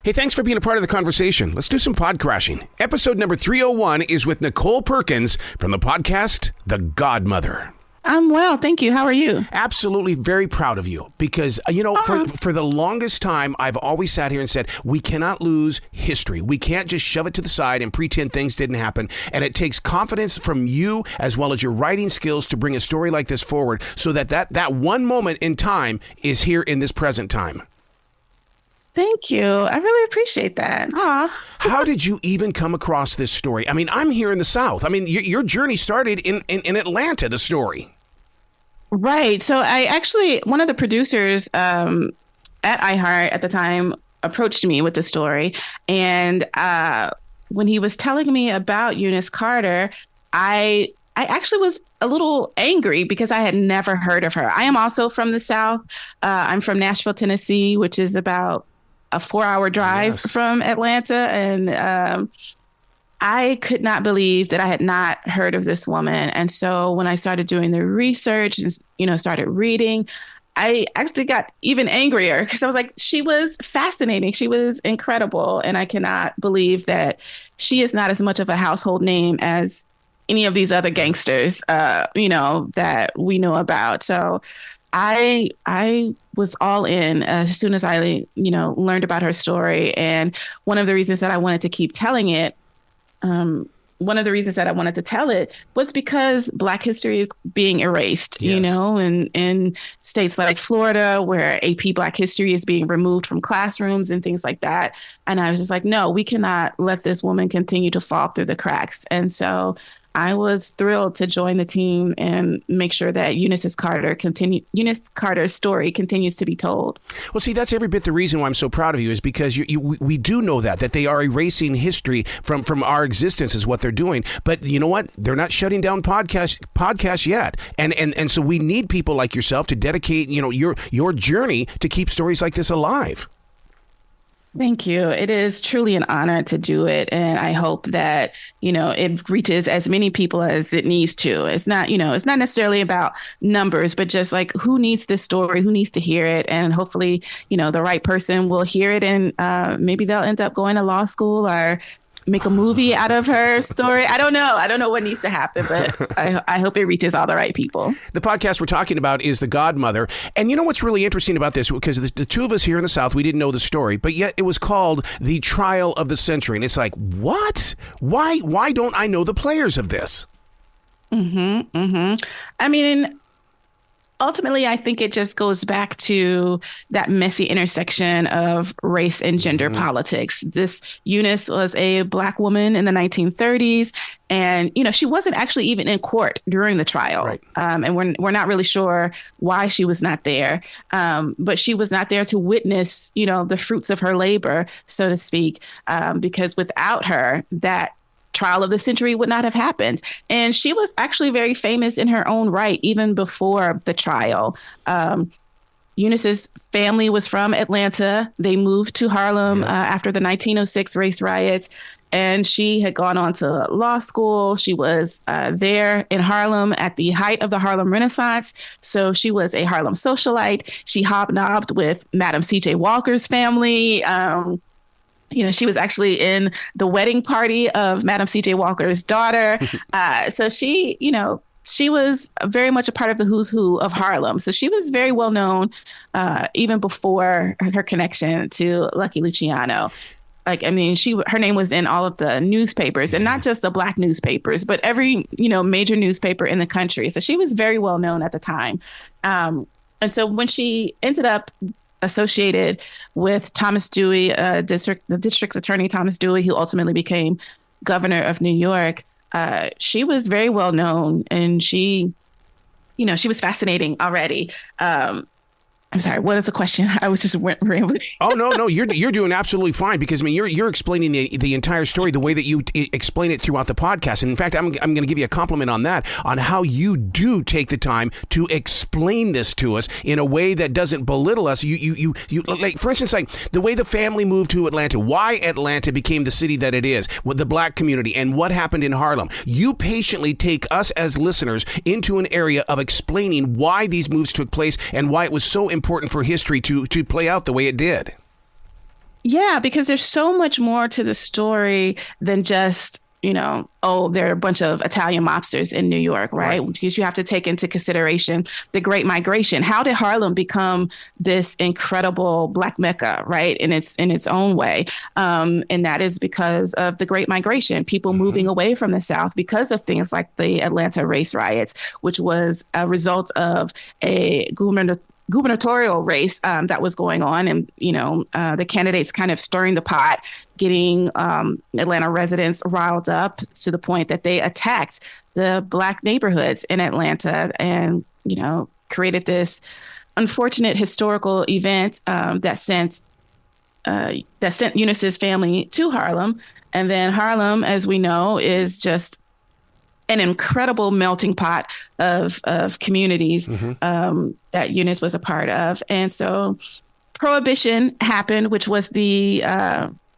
Hey, thanks for being a part of the conversation. Let's do some pod crashing. Episode number 301 is with Nicole Perkins from the podcast, The Godmother. I'm well, thank you. How are you? Absolutely very proud of you because, for the longest time, I've always sat here and said, we cannot lose history. We can't just shove it to the side and pretend things didn't happen. And it takes confidence from you as well as your writing skills to bring a story like this forward so that one moment in time is here in this present time. Thank you. I really appreciate that. Aw. How did you even come across this story? I mean, I'm here in the South. I mean, your journey started in Atlanta, the story. Right. So one of the producers at iHeart at the time approached me with the story. And when he was telling me about Eunice Carter, I actually was a little angry because I had never heard of her. I am also from the South. I'm from Nashville, Tennessee, which is about a 4-hour drive from Atlanta. And I could not believe that I had not heard of this woman. And so when I started doing the research and, started reading, I actually got even angrier because I was like, she was fascinating. She was incredible. And I cannot believe that she is not as much of a household name as any of these other gangsters, that we know about. So I was all in as soon as I, learned about her story. And one of the reasons that I wanted to keep telling it, one of the reasons that I wanted to tell it was because Black history is being erased, in states like Florida, where AP Black history is being removed from classrooms and things like that. And I was just like, no, we cannot let this woman continue to fall through the cracks. And so I was thrilled to join the team and make sure that Eunice Carter's story continues to be told. Well, see, that's every bit the reason why I'm so proud of you is because we do know that they are erasing history from our existence is what they're doing. But you know what? They're not shutting down podcasts yet. And so we need people like yourself to dedicate, your journey to keep stories like this alive. Thank you. It is truly an honor to do it. And I hope that, it reaches as many people as it needs to. It's not necessarily about numbers, but just like who needs this story, who needs to hear it. And hopefully, the right person will hear it and maybe they'll end up going to law school or make a movie out of her story. I don't know what needs to happen, but I hope it reaches all the right people. The podcast we're talking about is The Godmother. And you know what's really interesting about this? Because the two of us here in the South, we didn't know the story, but yet it was called The Trial of the Century. And it's like, what? Why don't I know the players of this? I mean, ultimately, I think it just goes back to that messy intersection of race and gender politics. This Eunice was a Black woman in the 1930s, and she wasn't actually even in court during the trial. Right. And we're not really sure why she was not there, but she was not there to witness, the fruits of her labor, so to speak, because without her, that trial of the century would not have happened. And she was actually very famous in her own right, even before the trial. Eunice's family was from Atlanta. They moved to Harlem after the 1906 race riots. And she had gone on to law school. She was there in Harlem at the height of the Harlem Renaissance. So she was a Harlem socialite. She hobnobbed with Madam C.J. Walker's family. She was actually in the wedding party of Madam C.J. Walker's daughter. So she was very much a part of the who's who of Harlem. So she was very well known even before her connection to Lucky Luciano. Her name was in all of the newspapers, and not just the Black newspapers, but every, major newspaper in the country. So she was very well known at the time. And so when she ended up associated with Thomas Dewey, the district attorney Thomas Dewey, who ultimately became governor of New York. She was very well known, and she was fascinating already. I'm sorry, what is the question? I was just rambling. Oh, no, you're doing absolutely fine because, you're explaining the entire story the way that you explain it throughout the podcast. And in fact, I'm going to give you a compliment on that, on how you do take the time to explain this to us in a way that doesn't belittle us. You like, for instance, like the way the family moved to Atlanta, why Atlanta became the city that it is, with the Black community, and what happened in Harlem. You patiently take us as listeners into an area of explaining why these moves took place and why it was so important for history to play out the way it did. Yeah, because there's so much more to the story than just, oh, there are a bunch of Italian mobsters in New York, right? Right. Because you have to take into consideration the Great Migration. How did Harlem become this incredible Black Mecca, right? In its own way, and that is because of the Great Migration, people moving away from the South because of things like the Atlanta race riots, which was a result of a gubernatorial race that was going on, and the candidates kind of stirring the pot, getting Atlanta residents riled up to the point that they attacked the Black neighborhoods in Atlanta, and created this unfortunate historical event that sent Eunice's family to Harlem. And then Harlem, as we know, is just an incredible melting pot of communities that Eunice was a part of. And so Prohibition happened, which was the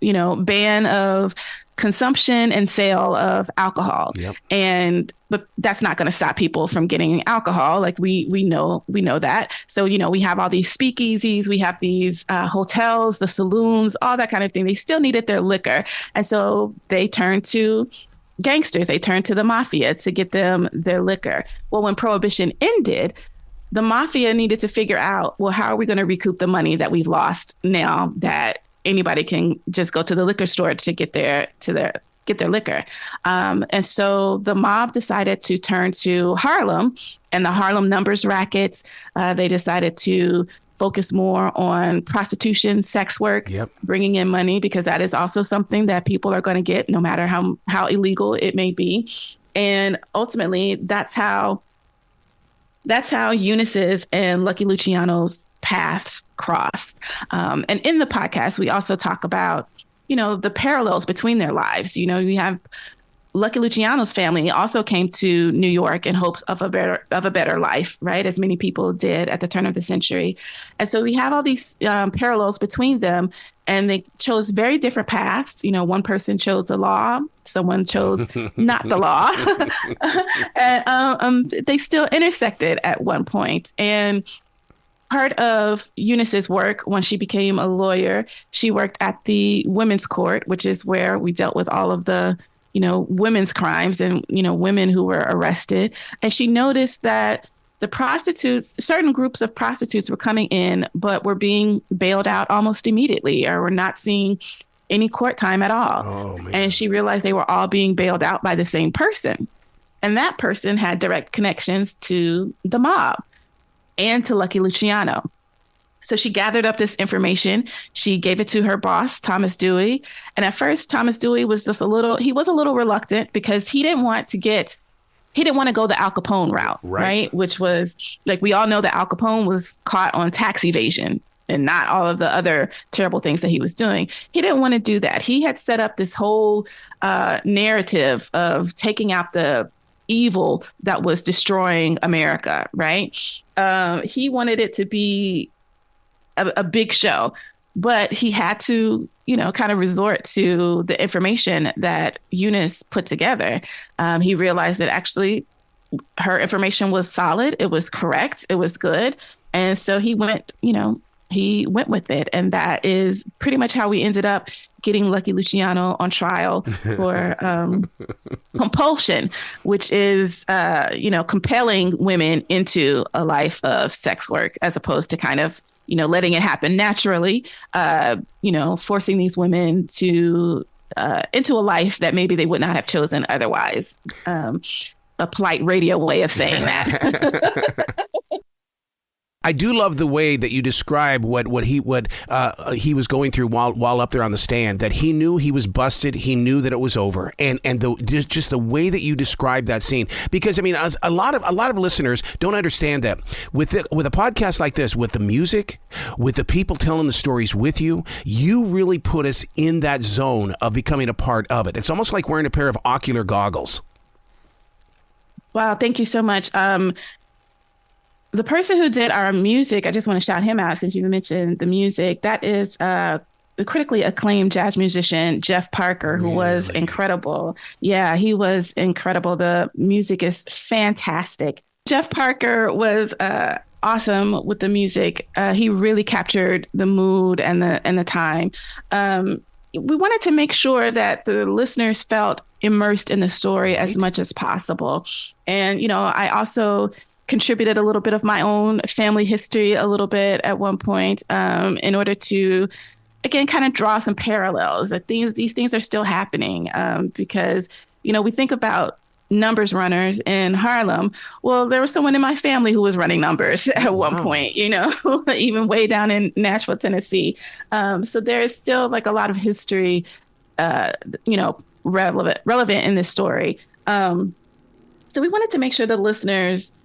ban of consumption and sale of alcohol. Yep. But that's not going to stop people from getting alcohol. Like we know that. So, we have all these speakeasies, we have these hotels, the saloons, all that kind of thing. They still needed their liquor. And so they turned to gangsters. They turned to the mafia to get them their liquor. Well, when Prohibition ended, the mafia needed to figure out, well, how are we going to recoup the money that we've lost now that anybody can just go to the liquor store to get their liquor. And so the mob decided to turn to Harlem and the Harlem numbers rackets. They decided to focus more on prostitution, sex work, bringing in money, because that is also something that people are going to get no matter how illegal it may be. And ultimately, that's how Eunice's and Lucky Luciano's paths crossed. And in the podcast, we also talk about, the parallels between their lives. We have Lucky Luciano's family also came to New York in hopes of a better life, right? As many people did at the turn of the century. And so we have all these parallels between them, and they chose very different paths. One person chose the law, someone chose not the law. And they still intersected at one point. And part of Eunice's work, when she became a lawyer, she worked at the Women's Court, which is where we dealt with all of the women's crimes and, women who were arrested. And she noticed that the prostitutes, certain groups of prostitutes were coming in, but were being bailed out almost immediately, or were not seeing any court time at all. Oh, man. And she realized they were all being bailed out by the same person. And that person had direct connections to the mob and to Lucky Luciano. So she gathered up this information. She gave it to her boss, Thomas Dewey. And at first, Thomas Dewey was a little reluctant, because he didn't want to go the Al Capone route, right? Which was, like, we all know that Al Capone was caught on tax evasion and not all of the other terrible things that he was doing. He didn't want to do that. He had set up this whole narrative of taking out the evil that was destroying America, right? He wanted it to be a big show, but he had to, kind of resort to the information that Eunice put together. He realized that actually her information was solid. It was correct. It was good. And so he went with it. And that is pretty much how we ended up getting Lucky Luciano on trial for compulsion, which is, compelling women into a life of sex work, as opposed to kind of, letting it happen naturally, forcing these women to into a life that maybe they would not have chosen otherwise. A polite radio way of saying that. I do love the way that you describe what he was going through while up there on the stand. That he knew he was busted. He knew that it was over, and just the way that you describe that scene. Because I mean, a lot of listeners don't understand that with a podcast like this, with the music, with the people telling the stories with you, you really put us in that zone of becoming a part of it. It's almost like wearing a pair of ocular goggles. Wow, thank you so much. The person who did our music, I just want to shout him out since you mentioned the music. That is the critically acclaimed jazz musician, Jeff Parker, who was incredible. Yeah, he was incredible. The music is fantastic. Jeff Parker was awesome with the music. He really captured the mood and the time. We wanted to make sure that the listeners felt immersed in the story as much as possible. And, I also contributed a little bit of my own family history a little bit at one point in order to, again, kind of draw some parallels that these things are still happening because, we think about numbers runners in Harlem. Well, there was someone in my family who was running numbers at one point, even way down in Nashville, Tennessee. So there is still like a lot of history, relevant in this story. So we wanted to make sure the listeners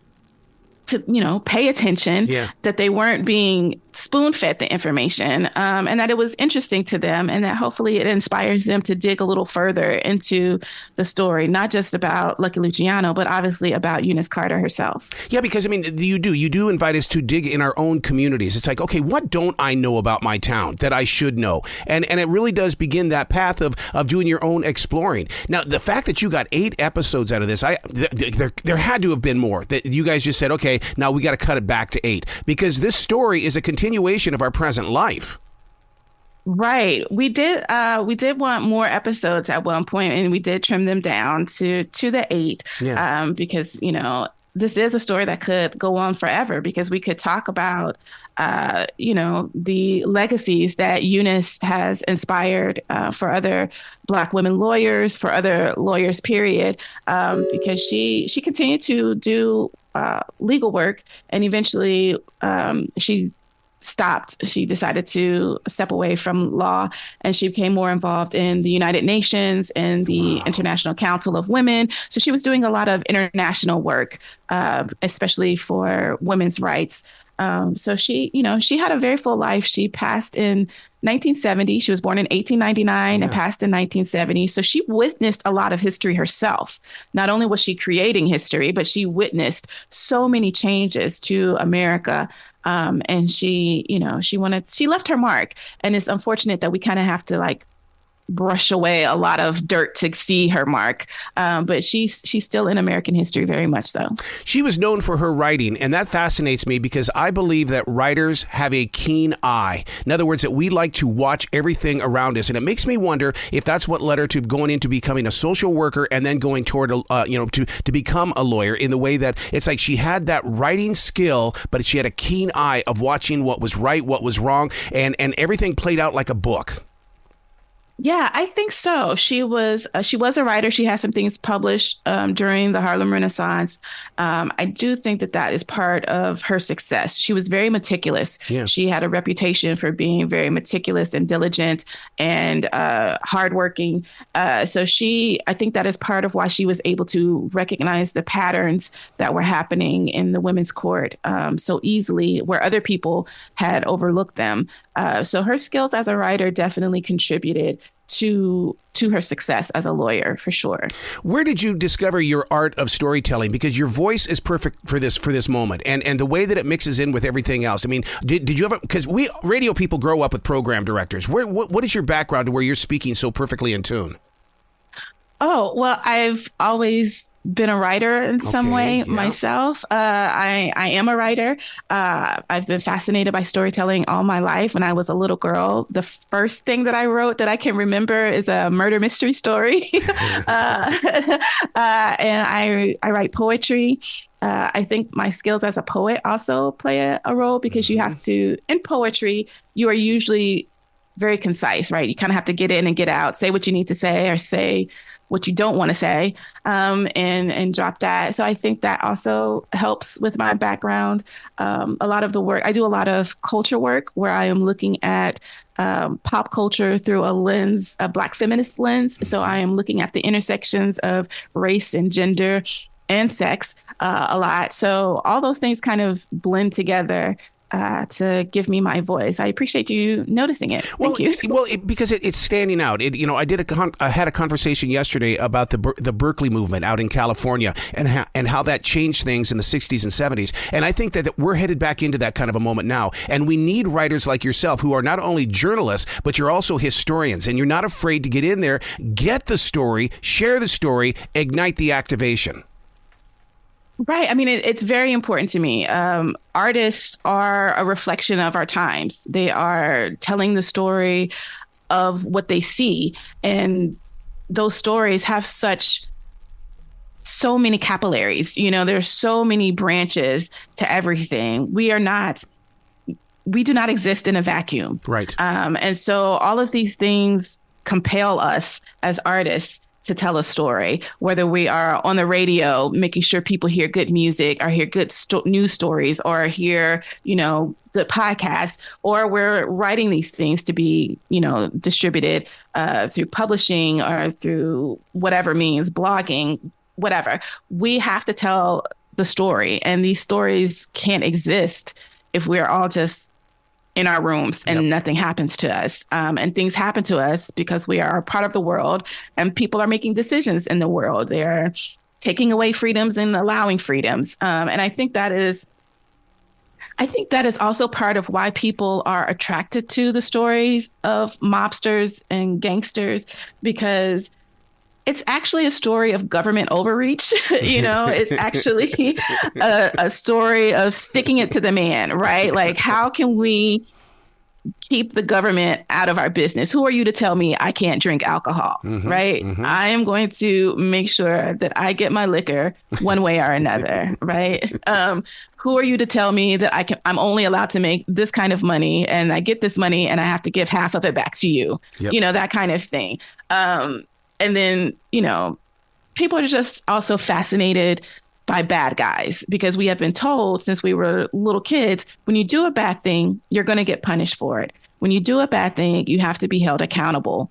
to, pay attention, that they weren't being spoon-fed the information, and that it was interesting to them, and that hopefully it inspires them to dig a little further into the story, not just about Lucky Luciano, but obviously about Eunice Carter herself. Yeah, because, you do invite us to dig in our own communities. It's like, okay, what don't I know about my town that I should know? And it really does begin that path of doing your own exploring. Now, the fact that you got 8 episodes out of this, there had to have been more, that you guys just said, okay, now we got to cut it back to 8, because this story is a continuation of our present life. Right. We did want more episodes at one point, and we did trim them down to the 8 because, this is a story that could go on forever, because we could talk about, the legacies that Eunice has inspired for other Black women lawyers, for other lawyers, period, because she continued to do legal work, and eventually she stopped. She decided to step away from law, and she became more involved in the United Nations and the International Council of Women. So she was doing a lot of international work, especially for women's rights. So she had a very full life. She passed in 1970. She was born in 1899 and passed in 1970. So she witnessed a lot of history herself. Not only was she creating history, but she witnessed so many changes to America. And she left her mark. And it's unfortunate that we kind of have to brush away a lot of dirt to see her mark. But she's still in American history, very much so. She was known for her writing, and that fascinates me because I believe that writers have a keen eye. In other words, that we like to watch everything around us. And it makes me wonder if that's what led her to going into becoming a social worker and then going toward, to become a lawyer, in the way that it's like she had that writing skill, but she had a keen eye of watching what was right, what was wrong, and everything played out like a book. Yeah, I think so. She was a writer. She had some things published during the Harlem Renaissance. I do think that is part of her success. She was very meticulous. Yeah. She had a reputation for being very meticulous and diligent and hardworking. So I think that is part of why she was able to recognize the patterns that were happening in the women's court so easily, where other people had overlooked them. So her skills as a writer definitely contributed to her success as a lawyer, for sure. Where did you discover your art of storytelling? Because your voice is perfect for this moment, and the way that it mixes in with everything else. Did you ever? Because we radio people grow up with program directors. What is your background to where you're speaking so perfectly in tune? Oh, well, I've always been a writer in some way myself. I am a writer. I've been fascinated by storytelling all my life. When I was a little girl, the first thing that I wrote that I can remember is a murder mystery story. And I write poetry. I think my skills as a poet also play a role, because you have to, in poetry, you are usually very concise, right? You kind of have to get in and get out, say what you need to say, or say what you don't want to say, and drop that. So I think that also helps with my background. A lot of the work, I do a lot of culture work where I am looking at pop culture through a lens, a Black feminist lens. So I am looking at the intersections of race and gender and sex a lot. So all those things kind of blend together to give me my voice. I appreciate you noticing it. Thank you. Because it's standing out. I had a conversation yesterday about the Berkeley movement out in California and how that changed things in the 60s and 70s. And I think that we're headed back into that kind of a moment now. And we need writers like yourself who are not only journalists, but you're also historians. And you're not afraid to get in there, get the story, share the story, ignite the activation. Right. I mean, it's very important to me. Artists are a reflection of our times. They are telling the story of what they see. And those stories have so many capillaries. There's so many branches to everything. We do not exist in a vacuum. Right. And so all of these things compel us as artists to tell a story, whether we are on the radio, making sure people hear good music or hear good news stories or hear, good podcasts, or we're writing these things to be, distributed through publishing or through whatever means, blogging, whatever. We have to tell the story, and these stories can't exist if we're all just in our rooms and nothing happens to us. And things happen to us because we are a part of the world, and people are making decisions in the world. They're taking away freedoms and allowing freedoms. And I think that is also part of why people are attracted to the stories of mobsters and gangsters, because it's actually a story of government overreach. It's actually a story of sticking it to the man, right? Like, how can we keep the government out of our business? Who are you to tell me I can't drink alcohol, right? I am going to make sure that I get my liquor one way or another, right? Who are you to tell me that I'm only allowed to make this kind of money, and I get this money and I have to give half of it back to you, that kind of thing. And then, people are just also fascinated by bad guys, because we have been told since we were little kids, when you do a bad thing, you're going to get punished for it. When you do a bad thing, you have to be held accountable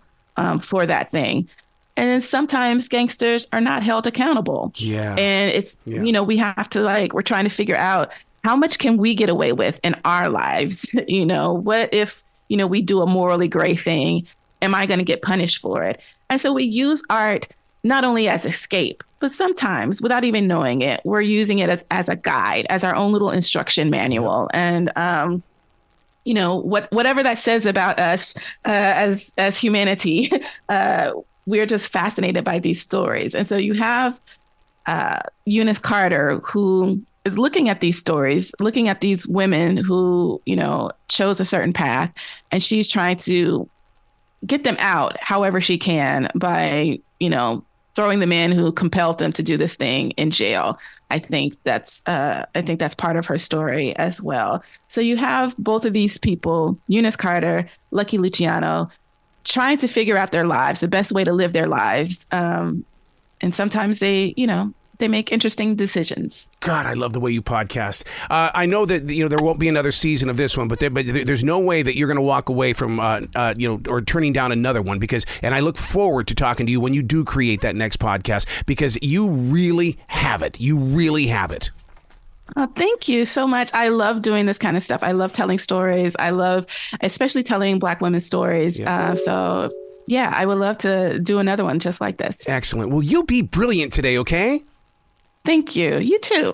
for that thing. And then sometimes gangsters are not held accountable. Yeah. And it's, we have to we're trying to figure out, how much can we get away with in our lives? What if, we do a morally gray thing? Am I going to get punished for it? And so we use art not only as escape, but sometimes without even knowing it, we're using it as a guide, as our own little instruction manual. And, whatever that says about us as humanity, we're just fascinated by these stories. And so you have Eunice Carter, who is looking at these stories, looking at these women who, chose a certain path, and she's trying to get them out however she can by, throwing the man who compelled them to do this thing in jail. I think that's part of her story as well. So you have both of these people, Eunice Carter, Lucky Luciano, trying to figure out their lives, the best way to live their lives. And sometimes they make interesting decisions. God, I love the way you podcast. I know that there won't be another season of this one, but there's no way that you're going to walk away from or turning down another one, and I look forward to talking to you when you do create that next podcast, because you really have it. You really have it. Oh, thank you so much. I love doing this kind of stuff. I love telling stories. I love especially telling Black women's stories. Yeah, I would love to do another one just like this. Excellent. Well, you'll be brilliant today, okay? Thank you. You too.